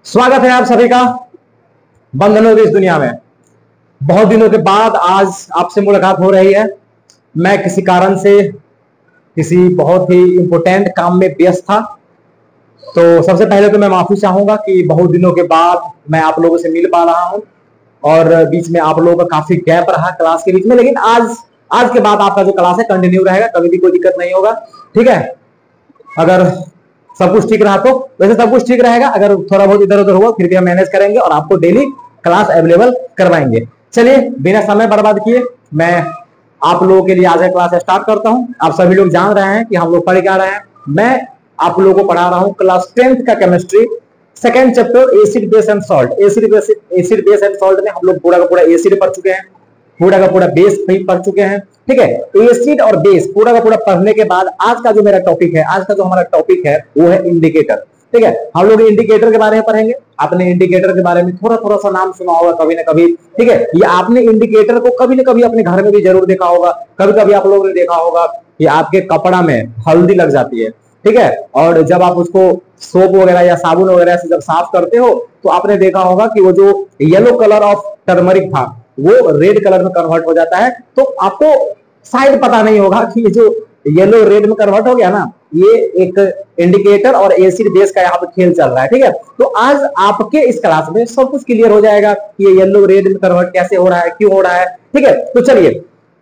स्वागत है आप सभी का बंधनों की इस दुनिया में। बहुत दिनों के बाद आज आपसे मुलाकात हो रही है। मैं किसी कारण से किसी बहुत ही इंपॉर्टेंट काम में व्यस्त था, तो सबसे पहले तो मैं माफी चाहूंगा कि बहुत दिनों के बाद मैं आप लोगों से मिल पा रहा हूं और बीच में आप लोगों का काफी गैप रहा क्लास के बीच में। लेकिन आज आज के बाद आपका जो क्लास है कंटिन्यू रहेगा, कभी भी कोई दिक्कत नहीं होगा। ठीक है, अगर सब कुछ ठीक रहा तो वैसे सब कुछ ठीक रहेगा। अगर थोड़ा बहुत इधर उधर हुआ फिर भी हम मैनेज करेंगे और आपको डेली क्लास अवेलेबल करवाएंगे। चलिए बिना समय बर्बाद किए मैं आप लोगों के लिए आज क्लास स्टार्ट करता हूं। आप सभी लोग जान रहे हैं कि हम लोग पढ़ क्या रहे हैं। मैं आप लोगों को पढ़ा रहा हूं क्लास 10th का chemistry, second chapter acid base and salt. Acid base and salt में हम लोग पूरा का पूरा एसिड पढ़ चुके हैं, पूरा का पूरा बेस भी पढ़ चुके हैं। ठीक है, एसिड और बेस पूरा का पूरा पढ़ने के बाद आज का जो मेरा टॉपिक है, आज का जो हमारा टॉपिक है वो है इंडिकेटर। ठीक है, हम लोग इंडिकेटर के बारे में पढ़ेंगे। आपने इंडिकेटर के बारे में थोड़ा थोड़ा सा नाम सुना होगा कभी ना कभी। ठीक है, ये आपने इंडिकेटर को कभी ना कभी अपने घर में भी जरूर देखा होगा। कभी कभी आप लोगों ने देखा होगा कि आपके कपड़ा में हल्दी लग जाती है। ठीक है, और जब आप उसको सोप वगैरह या साबुन वगैरह से जब साफ करते हो तो आपने देखा होगा कि वो जो येलो कलर ऑफ टर्मरिक था वो रेड कलर में कन्वर्ट हो जाता है। तो आपको शायद पता नहीं होगा कि ये जो येलो रेड में कन्वर्ट हो गया ना, ये एक इंडिकेटर और एसिड बेस का यहाँ पे खेल चल रहा है। ठीक है, तो आज आपके इस क्लास में सब कुछ क्लियर हो जाएगा कि ये येलो रेड में कन्वर्ट कैसे हो रहा है, क्यों हो रहा है। ठीक है, तो चलिए,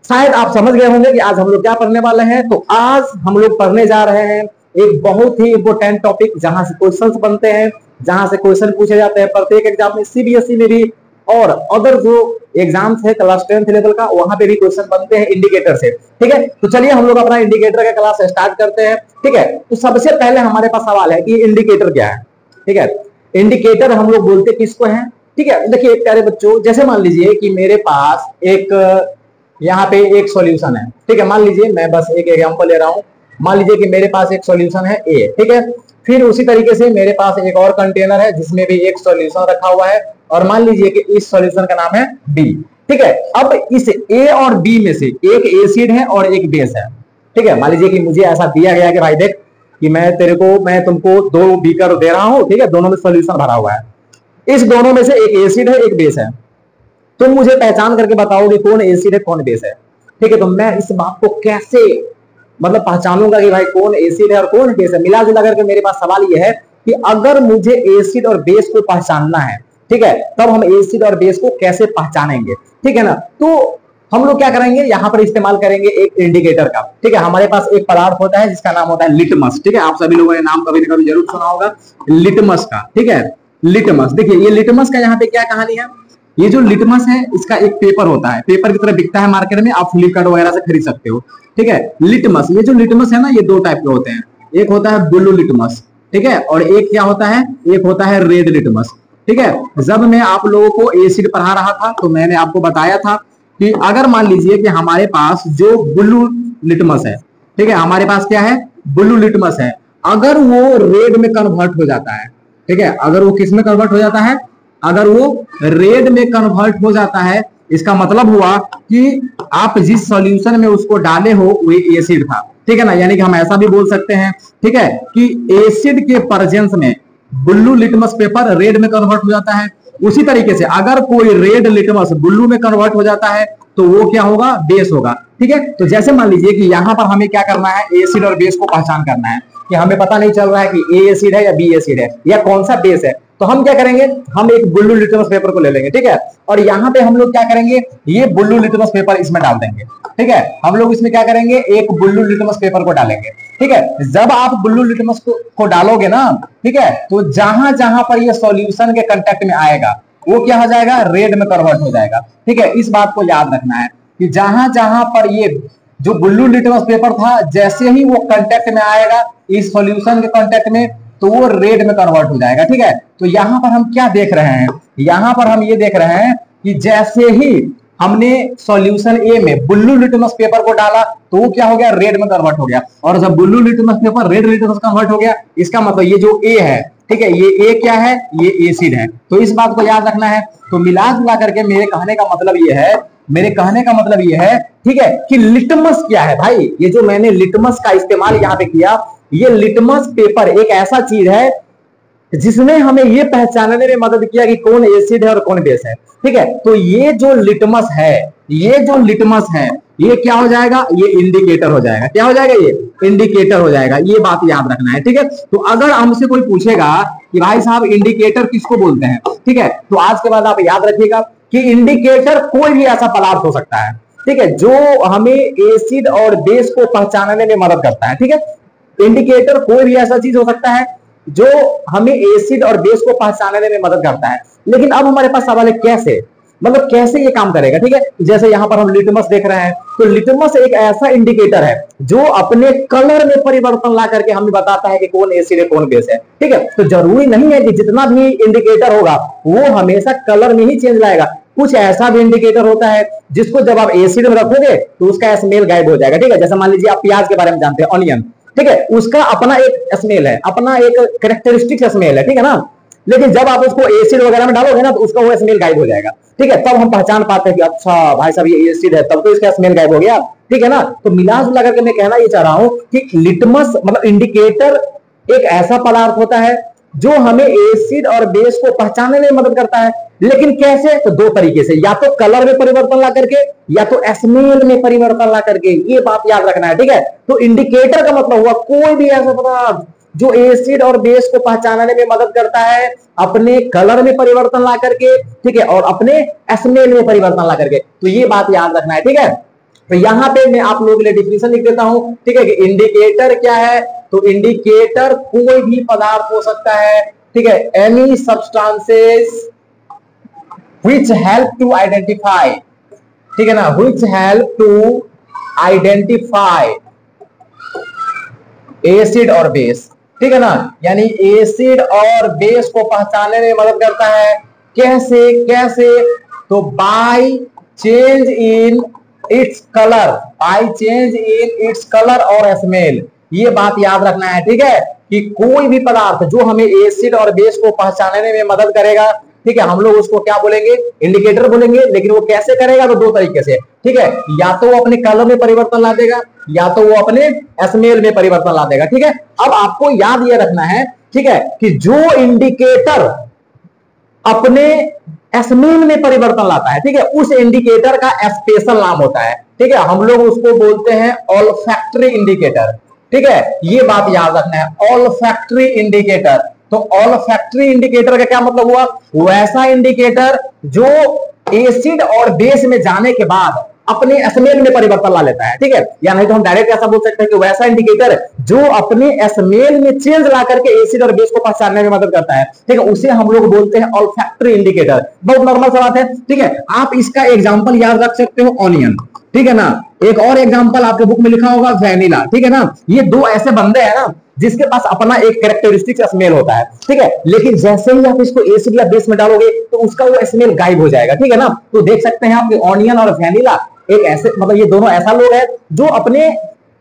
शायद आप समझ गए होंगे कि आज हम लोग क्या पढ़ने वाले हैं। तो आज हम लोग पढ़ने जा रहे हैं एक बहुत ही इंपॉर्टेंट टॉपिक, जहां से क्वेश्चंस बनते हैं, जहां से क्वेश्चन पूछे जाते हैं प्रत्येक एग्जाम में, सीबीएसई में भी और अदर जो एग्जाम्स है क्लास 10th लेवल का, वहां पे भी क्वेश्चन बनते हैं इंडिकेटर से। ठीक है, तो चलिए हम लोग अपना इंडिकेटर का क्लास स्टार्ट करते हैं। ठीक है, तो सबसे पहले हमारे पास सवाल है कि इंडिकेटर क्या है। ठीक है, इंडिकेटर हम लोग बोलते किसको है। ठीक है, देखिए प्यारे बच्चों, जैसे मान लीजिए कि मेरे पास एक यहाँ पे एक सॉल्यूशन है। ठीक है, मान लीजिए मैं बस एक एग्जांपल ले रहा हूं। मान लीजिए कि मेरे पास एक सॉल्यूशन है ए। ठीक है, फिर उसी तरीके से मेरे पास एक और कंटेनर है जिसमें भी एक सॉल्यूशन रखा हुआ है और मान लीजिए कि इस सॉल्यूशन का नाम है बी। ठीक है, अब इस ए और बी में से एक एसिड है और एक बेस है। ठीक है, मान लीजिए कि मुझे ऐसा दिया गया कि भाई देख कि मैं तुमको 2 बीकर दे रहा हूं। ठीक है, दोनों में सॉल्यूशन भरा हुआ है, इस दोनों में से एक एसिड है एक बेस है। तुम मुझे पहचान करके बताओ कि कौन एसिड है कौन बेस है। ठीक है, तो मैं इस बात को कैसे मतलब पहचानूंगा कि भाई कौन एसिड है और कौन बेस है। मिला जुला करके मेरे पास सवाल यह है कि अगर मुझे एसिड और बेस को पहचानना है, ठीक है, तब हम एसिड और बेस को कैसे पहचानेंगे। ठीक है ना, तो हम लोग क्या करेंगे, यहां पर इस्तेमाल करेंगे एक इंडिकेटर का। ठीक है, हमारे पास एक पदार्थ होता है जिसका नाम होता है लिटमस। ठीक है, आप सभी लोगों ने नाम कभी ना कभी जरूर सुना होगा लिटमस का। ठीक है, लिटमस, देखिए ये लिटमस का यहाँ पे क्या कहानी है। ये जो लिटमस है इसका एक पेपर होता है, पेपर की तरह बिकता है मार्केट में, आप फ्लिपकार्ट वगैरह से खरीद सकते हो। ठीक है, लिटमस, ये जो लिटमस है ना, ये 2 टाइप के होते हैं। एक होता है ब्लू लिटमस, ठीक है, और एक क्या होता है, एक होता है रेड लिटमस। ठीक है, जब मैं आप लोगों को एसिड पढ़ा रहा था तो मैंने आपको बताया था कि अगर मान लीजिए कि हमारे पास जो ब्लू लिटमस है, ठीक है, हमारे पास क्या है, ब्लू लिटमस है, अगर वो रेड में कन्वर्ट हो जाता है, ठीक है, अगर वो किस में कन्वर्ट हो जाता है, अगर वो रेड में कन्वर्ट हो जाता है, इसका मतलब हुआ कि आप जिस सॉल्यूशन में उसको डाले हो वो एसिड था। ठीक है ना, यानी कि हम ऐसा भी बोल सकते हैं, ठीक है, कि एसिड के प्रेजेंस में ब्लू लिटमस पेपर रेड में कन्वर्ट हो जाता है। उसी तरीके से अगर कोई रेड लिटमस ब्लू में कन्वर्ट हो जाता है तो वो क्या होगा, बेस होगा। ठीक है, तो जैसे मान लीजिए कि यहां पर हमें क्या करना है, एसिड और बेस को पहचान करना है कि हमें पता नहीं चल रहा है कि ए एसिड है या बी एसिड है या कौन सा बेस है। तो हम क्या करेंगे, हम एक ब्लू लिटमस पेपर को ले लेंगे। ठीक है, और यहाँ पे हम लोग क्या करेंगे, ये ब्लू लिटमस पेपर इसमें डाल देंगे। ठीक है, हम लोग इसमें क्या करेंगे, एक ब्लू लिटमस पेपर को डालेंगे। ठीक है, जब आप ब्लू लिटमस को डालोगे ना, ठीक है, तो जहां जहां पर ये सॉल्यूशन के कांटेक्ट में आएगा वो क्या हो जाएगा, रेड में कन्वर्ट हो जाएगा। ठीक है, इस बात को याद रखना है कि जहां जहां पर ये जो ब्लू लिटमस पेपर था, जैसे ही वो कांटेक्ट में आएगा इस सॉल्यूशन के कांटेक्ट में, तो वो रेड में कन्वर्ट हो जाएगा। ठीक है, तो यहां पर हम क्या देख रहे हैं, यहां पर हम ये देख रहे हैं कि जैसे ही हमने सॉल्यूशन ए में ब्लू लिटमस पेपर को डाला तो वो क्या हो गया, रेड में कन्वर्ट हो गया। और जब blue litmus paper red litmus convert हो गया, इसका मतलब ये जो ए है, ठीक है, ये ए क्या है, ये एसिड है। तो इस बात को याद रखना है। तो मिला जुला करके मेरे कहने का मतलब ये है, मेरे कहने का मतलब ये है, ठीक है, कि लिटमस क्या है भाई। ये जो मैंने लिटमस का इस्तेमाल यहाँ पे किया, ये लिटमस पेपर एक ऐसा चीज है जिसने हमें ये पहचानने में मदद किया कि कौन एसिड है और कौन बेस है। ठीक है, तो ये जो लिटमस है, ये जो लिटमस है, ये क्या हो जाएगा, ये इंडिकेटर हो जाएगा। क्या हो जाएगा, ये इंडिकेटर हो जाएगा। ये बात याद रखना है। ठीक है, तो अगर हमसे कोई पूछेगा कि भाई साहब इंडिकेटर किसको बोलते हैं, ठीक है, तो आज के बाद आप याद रखिएगा कि इंडिकेटर कोई भी ऐसा पदार्थ हो सकता है, ठीक है, जो हमें एसिड और बेस को पहचानने में मदद करता है। ठीक है, इंडिकेटर कोई भी ऐसा चीज हो सकता है जो हमें एसिड और बेस को पहचानने में मदद करता है। लेकिन अब हमारे पास सवाल है कैसे, मतलब कैसे ये काम करेगा। ठीक है, जैसे यहां पर हम लिटमस देख रहे हैं, तो लिटमस एक ऐसा इंडिकेटर है जो अपने कलर में परिवर्तन ला करके हमें बताता है कि कौन एसिड है कौन बेस है। ठीक है, तो जरूरी नहीं है कि जितना भी इंडिकेटर होगा वो हमेशा कलर में ही चेंज लाएगा। कुछ ऐसा भी इंडिकेटर होता है जिसको जब आप एसिड में रखोगे तो उसका स्मेल गायब हो जाएगा। ठीक है, जैसे मान लीजिए आप प्याज के बारे में जानते हैं, ऑनियन, ठीक है, उसका अपना एक स्मेल है, अपना एक कैरेक्टरिस्टिक स्मेल है, ठीक है ना। लेकिन जब आप उसको एसिड वगैरह में डालोगे ना तो उसका वो स्मेल गायब हो जाएगा। ठीक है, तब हम पहचान पाते हैं कि अच्छा भाई साहब ये एसिड है, तब तो इसका स्मेल गायब हो गया। ठीक है ना, तो मिला जुला करके मैं कहना ये चाह रहा हूं कि लिटमस मतलब इंडिकेटर एक ऐसा पदार्थ होता है जो हमें एसिड और बेस को पहचानने में मदद करता है। लेकिन कैसे, तो दो तरीके से, या तो कलर में परिवर्तन ला करके या तो स्मेल में परिवर्तन ला करके। ये बात याद रखना है। ठीक है, तो इंडिकेटर का मतलब हुआ कोई भी ऐसा पदार्थ जो एसिड और बेस को पहचानने में मदद करता है अपने कलर में परिवर्तन ला करके, ठीक है, और अपने स्मेल में परिवर्तन ला करके। तो ये बात याद रखना है। ठीक है, तो यहां पे मैं आप लोगों के लिए डिफिनेशन लिख देता हूं। ठीक है, कि इंडिकेटर क्या है, तो इंडिकेटर कोई भी पदार्थ हो सकता है। ठीक है, any substances which help to identify, ठीक है ना, which help to identify acid और बेस। ठीक है ना, यानी एसिड और बेस को पहचानने में मदद करता है। कैसे कैसे, तो by change in its colour, by change in its colour और स्मेल। ये बात याद रखना है। ठीक है, कि कोई भी पदार्थ जो हमें एसिड और बेस को पहचानने में मदद करेगा, ठीक है, हम लोग उसको क्या बोलेंगे, इंडिकेटर बोलेंगे। लेकिन वो कैसे करेगा, तो दो तरीके से। ठीक है, या तो वो अपने कलर में परिवर्तन ला देगा या तो वो अपने स्मेल में परिवर्तन ला देगा। ठीक है, अब आपको याद ये रखना है, ठीक है, कि जो इंडिकेटर अपने स्मेल में परिवर्तन लाता है, ठीक है, उस इंडिकेटर का स्पेशल नाम होता है। ठीक है, हम लोग उसको बोलते हैं ऑल्फैक्टरी इंडिकेटर। ठीक है, ये बात याद रखना है, ऑल्फैक्टरी इंडिकेटर। तो ऑल्फैक्टरी इंडिकेटर का क्या मतलब हुआ, वैसा इंडिकेटर जो एसिड और बेस में जाने के बाद अपने स्मेल में परिवर्तन ला लेता है। ठीक है, या नहीं तो हम डायरेक्ट ऐसा बोल सकते हैं कि वैसा इंडिकेटर जो अपने स्मेल में चेंज ला करके एसिड और बेस को पहचानने में मदद करता है। ठीक है, उसे हम लोग बोलते हैं ऑल्फैक्टरी इंडिकेटर। बहुत नॉर्मल सा बात है। ठीक है, आप इसका एग्जांपल याद रख सकते हो, ऑनियन। ठीक है ना, एक और एग्जांपल आपके बुक में लिखा होगा, वैनिला। ठीक है ना, ये दो ऐसे बंदे हैं ना जिसके पास अपना एक कैरेक्टरिस्टिक स्मेल होता है। ठीक है, लेकिन जैसे ही आप इसको एसिड या बेस में डालोगे तो उसका वो स्मेल गायब हो जाएगा। ठीक है ना, तो देख सकते हैं आप ऑनियन और वैनिला एक ऐसे मतलब ये दोनों ऐसा लोग हैं जो अपने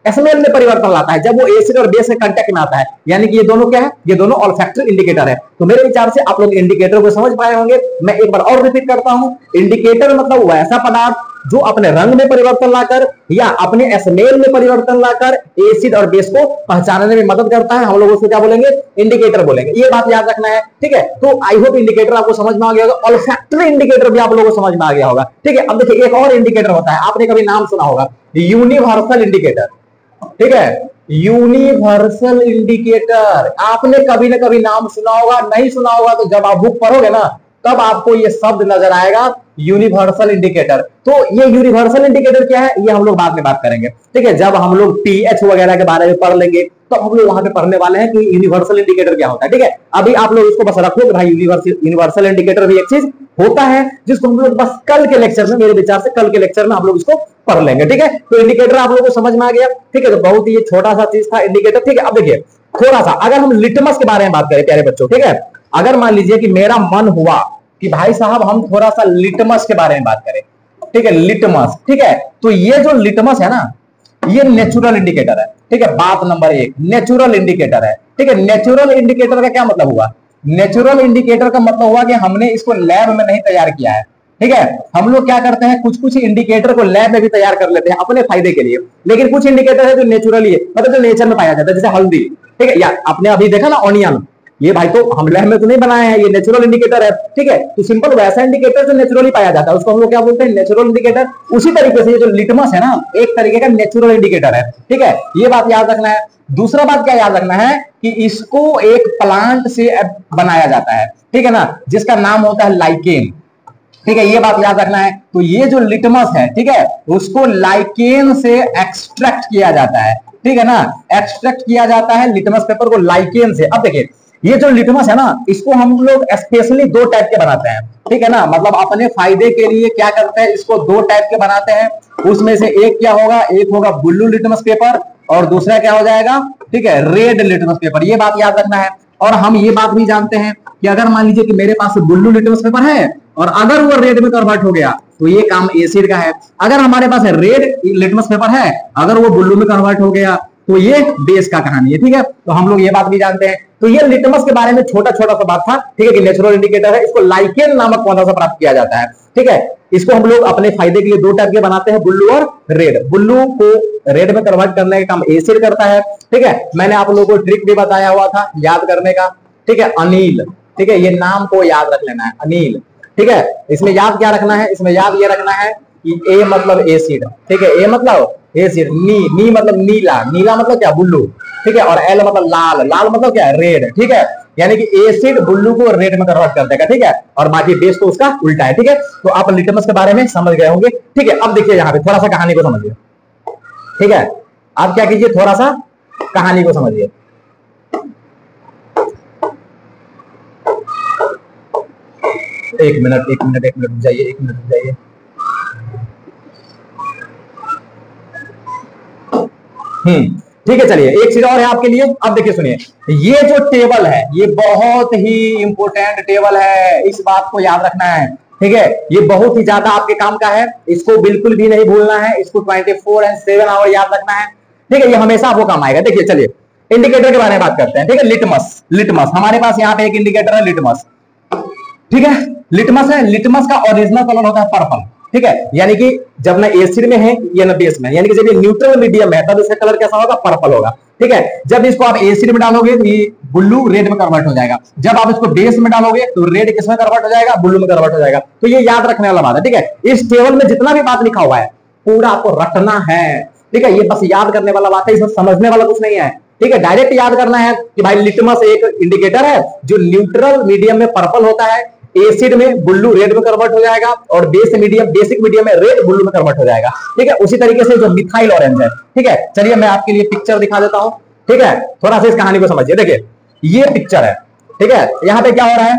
स्मेल में परिवर्तन लाता है जब वो एसिड और बेस के कांटेक्ट में आता है। यानी कि ये दोनों क्या है, ये दोनों ऑल्फैक्टरी इंडिकेटर है। तो मेरे विचार से आप लोग इंडिकेटर को समझ पाए होंगे। मैं एक बार और रिपीट करता हूं, इंडिकेटर मतलब वैसा पदार्थ जो अपने रंग में परिवर्तन लाकर या अपने स्मेल में परिवर्तन लाकर एसिड और बेस को पहचानने में मदद करता है। हम लोग उसको क्या बोलेंगे, इंडिकेटर बोलेंगे। ये बात याद रखना है। ठीक है, तो आई होप इंडिकेटर आपको समझ में आ गया होगा, ऑल्फैक्टरी इंडिकेटर भी आप लोगों को समझ में आ गया होगा। ठीक है, अब देखिए एक और इंडिकेटर होता है, आपने कभी नाम सुना होगा, यूनिवर्सल इंडिकेटर। ठीक है, यूनिवर्सल इंडिकेटर आपने कभी ना कभी नाम सुना होगा, नहीं सुना होगा तो जब आप बुक पढ़ोगे ना तब आपको ये शब्द नजर आएगा, यूनिवर्सल इंडिकेटर। तो ये यूनिवर्सल इंडिकेटर क्या है, ये हम लोग बाद में बात करेंगे। ठीक है, जब हम लोग टीएच वगैरह के बारे में पढ़ लेंगे तो हम लोग वहां पे पढ़ने वाले हैं कि यूनिवर्सल इंडिकेटर क्या होता है। ठीक है, अभी आप लोग इसको बस रखो कि भाई यूनिवर्सल इंडिकेटर भी एक चीज होता है जिसको हम लोग बस कल के लेक्चर में, मेरे विचार से कल के लेक्चर में हम लोग इसको पढ़ लेंगे। ठीक है, तो इंडिकेटर आप लोगों को समझ में आ गया। ठीक है, तो बहुत ही ये छोटा सा चीज था इंडिकेटर। ठीक है, अब देखिए थोड़ा सा अगर हम लिटमस के बारे में बात करें प्यारे बच्चों। ठीक है, अगर मान लीजिए कि मेरा मन हुआ कि भाई साहब हम थोड़ा सा लिटमस के बारे में बात करें। ठीक है, लिटमस। ठीक है, तो ये जो लिटमस है ना, ये नेचुरल इंडिकेटर है। ठीक है, बात नंबर एक, नेचुरल इंडिकेटर है। ठीक है, नेचुरल इंडिकेटर का क्या मतलब हुआ, नेचुरल इंडिकेटर का मतलब हुआ कि हमने इसको लैब में नहीं तैयार किया है। ठीक है, हम लोग क्या करते हैं, कुछ कुछ इंडिकेटर को लैब में भी तैयार कर लेते हैं अपने फायदे के लिए, लेकिन कुछ इंडिकेटर है जो नेचुरली है, मतलब जो नेचर में पाया जाता है, जैसे हल्दी। ठीक है, या आपने अभी देखा ना ऑनियन, ये भाई तो हम लैब में तो नहीं बनाए हैं, ये नेचुरल इंडिकेटर है, ठीक है। तो सिंपल वैसा इंडिकेटर जो नेचुरली पाया जाता है उसको हम लोग क्या बोलते हैं, नेचुरल इंडिकेटर। उसी तरीके से ये जो लिटमस है ना, एक तरीके का नेचुरल इंडिकेटर है, ठीक है। ये बात याद रखना है। दूसरा बात क्या याद रखना है कि इसको एक प्लांट से बनाया जाता है, ठीक है ना, जिसका नाम होता है लाइकेन, ठीक है। ये बात याद रखना है। तो ये जो लिटमस है, ठीक है, उसको लाइकेन से एक्सट्रैक्ट किया जाता है, ठीक है ना, एक्सट्रैक्ट किया जाता है लिटमस पेपर को लाइकेन से। अब देखिए ये जो लिटमस है ना, इसको हम लोग स्पेशली दो टाइप के बनाते हैं, ठीक है ना, मतलब अपने फायदे के लिए क्या करते हैं, इसको दो टाइप के बनाते हैं। उसमें से एक क्या होगा, एक होगा ब्लू लिटमस पेपर और दूसरा क्या हो जाएगा, ठीक है, रेड लिटमस पेपर। ये बात याद रखना है। और हम ये बात भी जानते हैं कि अगर मान लीजिए कि मेरे पास ब्लू लिटमस पेपर है और अगर वो रेड में कन्वर्ट हो गया तो ये काम एसिड का है। अगर हमारे पास रेड लिटमस पेपर है, अगर वो ब्लू में कन्वर्ट हो गया तो ये बेस का कहानी है, ठीक है। तो हम लोग ये बात भी जानते हैं। तो ये लिटमस के बारे में छोटा छोटा सा बात था, ठीक है, कि नेचुरल इंडिकेटर है, इसको लाइकेन नामक पौधा से प्राप्त किया जाता है, ठीक है। इसको हम लोग अपने फायदे के लिए दो टाइप के बनाते हैं, ब्लू और रेड। ब्लू को रेड में कन्वर्ट करने का काम एसिड करता है, ठीक है। मैंने आप लोगों को ट्रिक भी बताया हुआ था याद करने का, ठीक है, अनिल, ठीक है, ये नाम को याद रख लेना है, अनिल, ठीक है। इसमें याद क्या रखना है, इसमें याद ये रखना है कि ए मतलब एसिड, ठीक है, ए मतलब एसिड, नी मतलब नीला, नीला मतलब क्या, ब्लू, ठीक है, और एल मतलब लाल, लाल मतलब क्या, रेड, ठीक है। यानी कि एसिड ब्लू को रेड में कन्वर्ट कर देगा, ठीक है, और बाकी बेस तो उसका उल्टा है, ठीक है। तो आप लिटमस के बारे में समझ गए होंगे, ठीक है। अब देखिए यहाँ पे थोड़ा सा कहानी को समझिए, ठीक है। आप क्या कीजिए, थोड़ा सा कहानी को समझिए। एक मिनट रुक जाइए, एक मिनट रुक जाइए। ठीक है, चलिए एक चीज और है आपके लिए। अब देखिए सुनिए, ये जो टेबल है ये बहुत ही इंपॉर्टेंट टेबल है, इस बात को याद रखना है, ठीक है। ये बहुत ही ज्यादा आपके काम का है, इसको बिल्कुल भी नहीं भूलना है, इसको 24/7 आवर याद रखना है, ठीक है। ये हमेशा आपको काम आएगा। देखिए चलिए इंडिकेटर के बारे में बात करते हैं, ठीक है। लिटमस, लिटमस हमारे पास यहाँ पे एक इंडिकेटर है लिटमस, ठीक है। लिटमस है, लिटमस का ओरिजिनल कलर होता है पर्पल, ठीक है। यानी कि जब ना एसिड में है या ना बेस में, यानी कि जब ये न्यूट्रल मीडियम है तब इसका कलर कैसा होगा, पर्पल होगा, ठीक है। जब इसको आप एसिड में डालोगे तो ये ब्लू रेड में कन्वर्ट हो जाएगा। जब आप इसको बेस में डालोगे तो रेड किस में कन्वर्ट हो जाएगा, ब्लू में कन्वर्ट हो जाएगा। तो ये याद रखने वाला बात है, ठीक है। इस टेबल में जितना भी बात लिखा हुआ है पूरा आपको रटना है, ठीक है। ये बस याद करने वाला बात है, इसमें समझने वाला कुछ नहीं है, ठीक है। डायरेक्ट याद करना है कि भाई लिटमस एक इंडिकेटर है जो न्यूट्रल मीडियम में पर्पल होता है, एसिड में ब्लू रेड में कन्वर्ट हो जाएगा और बेसिक मीडियम में रेड ब्लू में कन्वर्ट हो जाएगा, ठीक है। उसी तरीके से जो मिथाइल ऑरेंज है, ठीक है। चलिए मैं आपके लिए पिक्चर दिखा देता हूं, ठीक है। थोड़ा सा इस कहानी को समझिए। देखिए ये पिक्चर है, ठीक है। यहाँ पे क्या हो रहा है,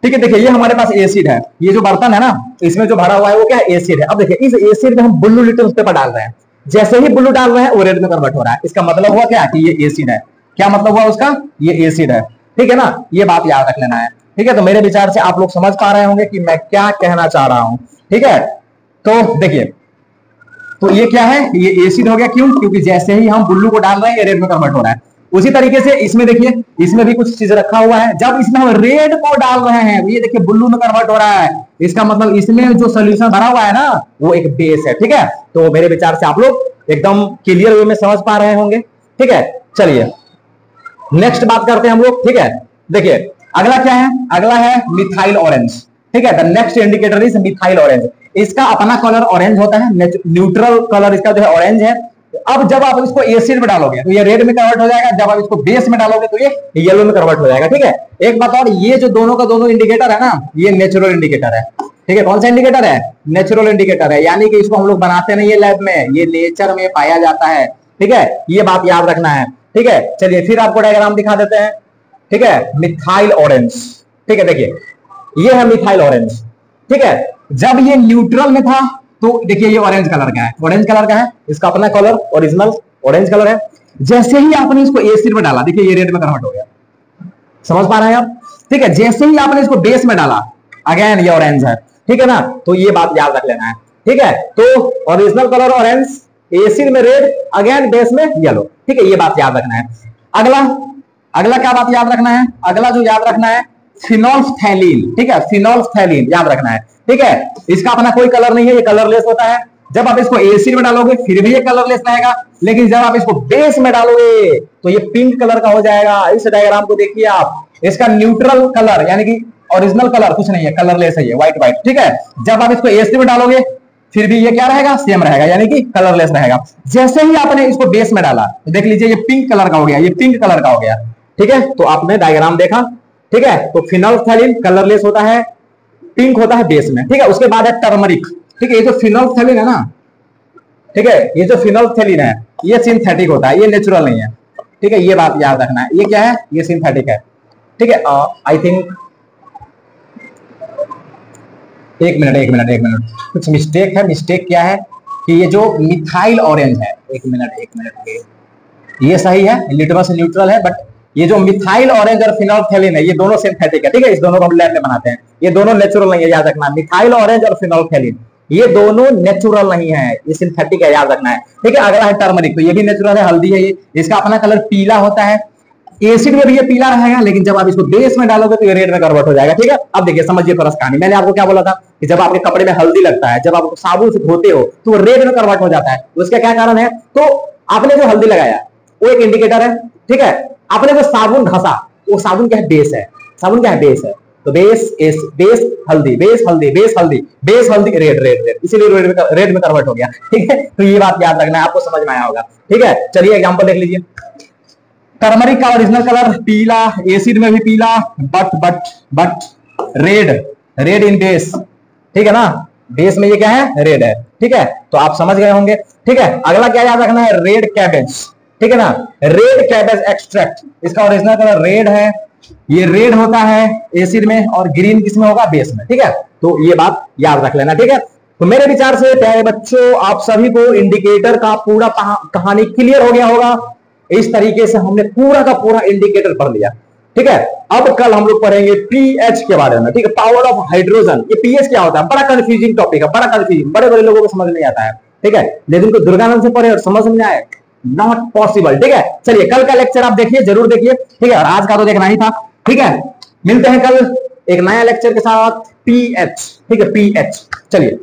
ठीक है। देखिए ये हमारे पास एसिड है, ये जो बर्तन है ना इसमें जो भरा हुआ है वो क्या है, एसिड है। अब देखिए इस एसिड में हम ब्लू लिटमस पेपर डाल रहे हैं, जैसे ही ब्लू डाल रहे हैं वो रेड में कन्वर्ट हो रहा है। इसका मतलब हुआ क्या कि ये एसिड है। क्या मतलब हुआ उसका, ये एसिड है, ठीक है ना। ये बात याद रख लेना है, ठीक है। तो मेरे विचार से आप लोग समझ पा रहे होंगे कि मैं क्या कहना चाह रहा हूं, ठीक है। तो देखिए तो ये क्या है, ये एसिड हो गया, क्यों, क्योंकि जैसे ही हम ब्लू को डाल रहे हैं ये रेड में कन्वर्ट हो रहा है। उसी तरीके से इसमें देखिए, इसमें भी कुछ चीज रखा हुआ है, जब इसमें हम रेड को डाल रहे हैं ये देखिए ब्लू में कन्वर्ट हो रहा है। इसका मतलब इसमें जो सोल्यूशन भरा हुआ है ना वो एक बेस है, ठीक है। तो मेरे विचार से आप लोग एकदम क्लियर वे में समझ पा रहे होंगे, ठीक है। चलिए नेक्स्ट बात करते हैं हम लोग, ठीक है। देखिए अगला क्या है, अगला है मिथाइल ऑरेंज, ठीक है। The next indicator is methyl orange. इसका अपना कलर ऑरेंज होता है, न्यूट्रल कलर इसका जो है ऑरेंज है। अब जब आप इसको एसिड में डालोगे तो ये रेड में कन्वर्ट हो जाएगा, जब आप इसको बेस में डालोगे तो ये येलो में कन्वर्ट हो जाएगा, ठीक है। एक बात और, ये जो दोनों का दोनों इंडिकेटर है ना ये नेचुरल इंडिकेटर है, ठीक है। कौन सा इंडिकेटर है, नेचुरल इंडिकेटर है, यानी कि इसको हम लोग बनाते नहीं है लैब में, ये नेचर में पाया जाता है, ठीक है। ये बात याद रखना है, ठीक है। चलिए फिर आपको डायग्राम दिखा देते हैं, ठीक है। मिथाइल ऑरेंज, ठीक है। देखिए ये है मिथाइल ऑरेंज, ठीक है। जब ये न्यूट्रल में था तो देखिए ये ऑरेंज कलर का है, ऑरेंज कलर का है, इसका अपना कलर ओरिजिनल ऑरेंज कलर है। जैसे ही आपने इसको एसिड में डाला देखिए ये रेड में कन्वर्ट हो गया, समझ पा रहे हैं आप, ठीक है। जैसे ही आपने इसको बेस में डाला अगेन ये ऑरेंज है, ठीक है ना। तो ये बात याद रख लेना है, ठीक है। तो ओरिजिनल कलर ऑरेंज, एसिड में रेड, अगेन बेस में येलो, ठीक है। ये बात याद रखना है। अगला क्या बात याद रखना है, अगला जो याद रखना है फिनोल्फ्थैलीन, ठीक है। फिनोल्फ्थैलीन याद रखना है, ठीक है। इसका अपना कोई कलर नहीं है, ये कलरलेस होता है। जब आप इसको एसिड में डालोगे फिर भी ये कलरलेस रहेगा, लेकिन जब आप इसको बेस में डालोगे तो ये पिंक कलर का हो जाएगा। इस डायग्राम को देखिए आप, इसका न्यूट्रल कलर यानी कि ओरिजिनल कलर कुछ नहीं है, कलरलेस है ये, व्हाइट व्हाइट, ठीक है। जब आप इसको एसिड में डालोगे फिर भी ये क्या रहेगा, सेम रहेगा, यानी कि कलरलेस रहेगा। जैसे ही आपने इसको बेस में डाला तो देख लीजिए ये पिंक कलर का हो गया, ये पिंक कलर का हो गया, ठीक है। तो आपने डायग्राम देखा, ठीक है। तो फिनोल्फथैलीन कलरलेस होता है, पिंक होता है बेस में, ठीक है। उसके बाद है टर्मरिक, ठीक है। ये जो फिनोल्फथैलीन है ना, ठीक है, ये जो फिनोल्फथैलीन है ये सिंथेटिक होता है, ये नेचुरल नहीं है, ठीक है। ये बात याद रखना है, ये क्या है, ये सिंथेटिक है, ठीक है। आई थिंक एक मिनट कुछ मिस्टेक है। मिस्टेक क्या है कि ये जो मिथाइल ऑरेंज है, एक मिनट, ये सही है, लिटमस न्यूट्रल है, बट ये जो मिथाइल ऑरेंज और फिनोल्फथैलीन है ये दोनों सिंथेटिक है, ठीक है। इस दोनों को हम लैब में बनाते हैं, ये दोनों नेचुरल नहीं है, याद रखना। मिथाइल ऑरेंज और फिनोल्फथैलीन ये दोनों नेचुरल नहीं है, ये सिंथेटिक है, याद रखना है, ठीक है। अगला है टर्मरिक, तो ये भी नेचुरल है, हल्दी है ये, इसका अपना कलर पीला होता है। एसिड में भी ये पीला रहेगा, लेकिन जब आप इसको बेस में डालोगे तो ये रेड में कन्वर्ट हो जाएगा, ठीक है। अब देखिए, समझिए थोड़ा कहानी। मैंने आपको क्या बोला था कि जब आपके कपड़े में हल्दी लगता है, जब आप साबुन से धोते हो तो वो रेड में कन्वर्ट हो जाता है। उसका क्या कारण है, तो आपने जो हल्दी लगाया वो एक इंडिकेटर है, ठीक है। आपने जो साबुन घसा वो साबुन क्या है, बेस है। साबुन क्या है, बेस है। तो बेस हल्दी, बेस हल्दी, बेस हल्दी, बेस हल्दी, रेड रेड रेड, इसीलिए रेड में कन्वर्ट हो गया, ठीक है। तो ये बात याद रखना है, आपको समझ में आया होगा, ठीक है। चलिए एग्जांपल देख लीजिए। टर्मरिक का ओरिजिनल कलर पीला, एसिड में भी पीला, बट रेड इन बेस, ठीक है ना। बेस में ये क्या है, रेड है, ठीक है। तो आप समझ गए होंगे, ठीक है। अगला क्या याद रखना है, रेड कैबेज, ठीक है ना। रेड कैबेज एक्सट्रैक्ट, इसका ओरिजिनल कलर रेड है, ये रेड होता है एसिड में और ग्रीन किसमें होगा, बेस में, ठीक है। तो ये बात याद रख लेना, ठीक है। तो मेरे विचार से प्यारे बच्चों, आप सभी को इंडिकेटर का पूरा कहानी क्लियर हो गया होगा। इस तरीके से हमने पूरा का पूरा इंडिकेटर पढ़ लिया, ठीक है। अब कल हम लोग पढ़ेंगे पीएच के बारे में, ठीक है, पावर ऑफ हाइड्रोजन। ये पीएच क्या होता है, बड़ा कंफ्यूजिंग टॉपिक है, बड़ा कंफ्यूजिंग, बड़े बड़े लोगों को समझ नहीं आता है, ठीक है। लेकिन तो दुर्गानंद से पढ़े और समझ में आए, नॉट पॉसिबल, ठीक है। चलिए कल का लेक्चर आप देखिए, जरूर देखिए, ठीक है। और आज का तो देखना ही था, ठीक है। मिलते हैं कल एक नया लेक्चर के साथ, पीएच, ठीक है, पीएच। चलिए।